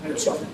Pessoal.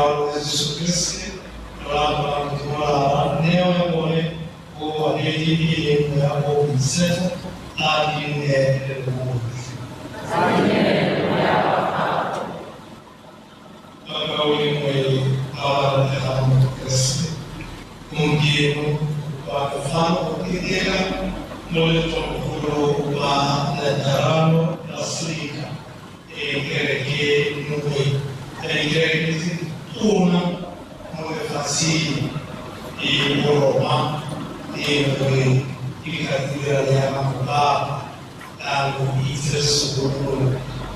Bwana Yesu Kristo alama kwa neo pole kwa hili ya kuisema hadi ne amen. Akawe mwele ala hamu Kristo mungiemo kwa kafano kidela mole tokuro wa darano Afrika kereke nui kereke una mole fasili Roma e ikatira ya mababa tangu Yesu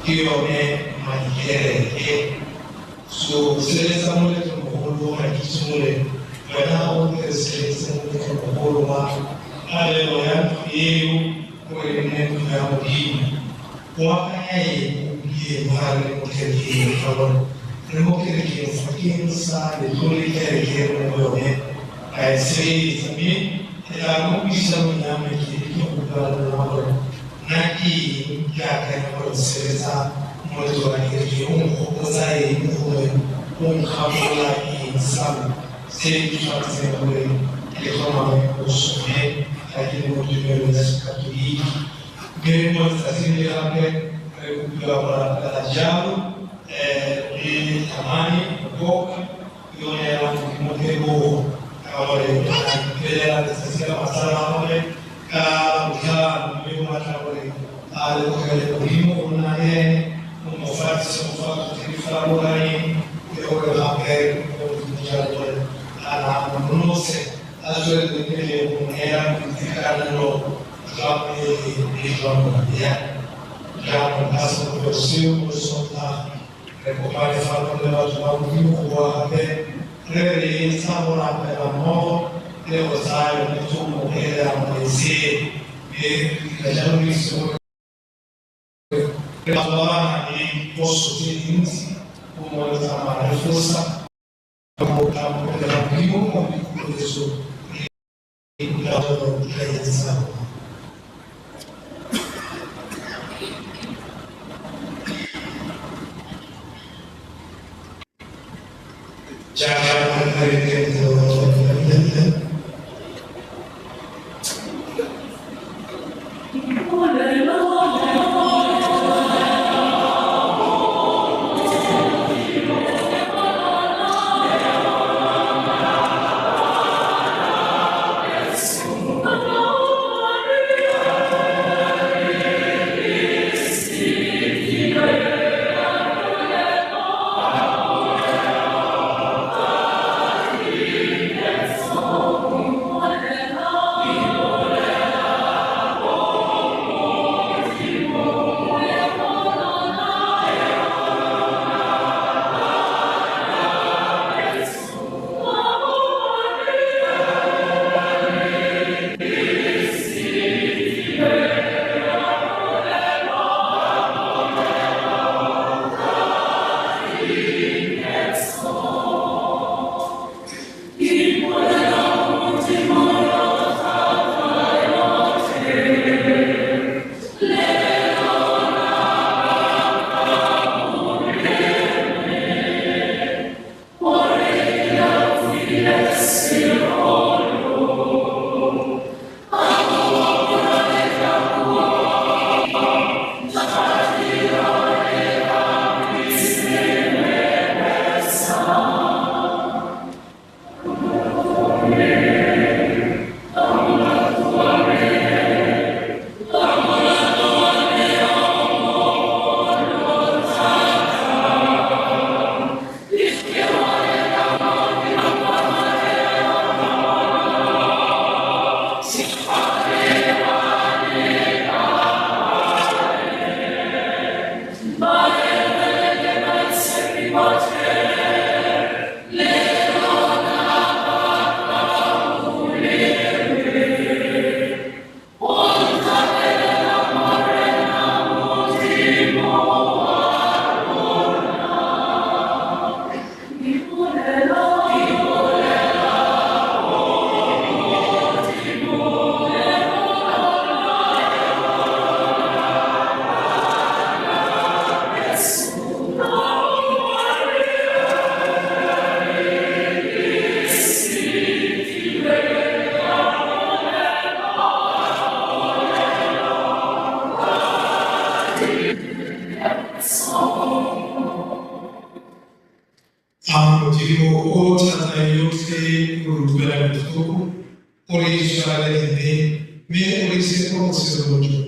kione majere so seleza mole tumukuru na kisule wanao seleza mole tumukuru wa haleluya yeu kwene ya mudini wakaye ndiye mahali mkeni favor remokere fakin sa de tuli kere moyone ai sami ila mukisha mnyame kile kubala na naki yake na seleza mmoja wa kile umkozai umkhamula insam sisi tunasema ile kama kusome lakini mtu Katoliki gemo sasini yake kwa ajabu ni tamani kutoka yone ya mtego wale kile sasa masala wale kwa mwana wale alikuwa muhimu unaye mfasi taarifa bora ndio hapo ndio ana mnose azwe ile kuongea kufikana no kama ni ya kama hasa kwa sio sota kwa mfano leo tunamuhimu kwa hapo leo sabora kwa mo leo sayo mtumo ile amwezi ni jamii sio kwa ni posso ter índice como essa marca força como o primo como isso e o realização já outra eu sei o lugar do fogo, por isso ela é bem, mesmo esse como se não tinha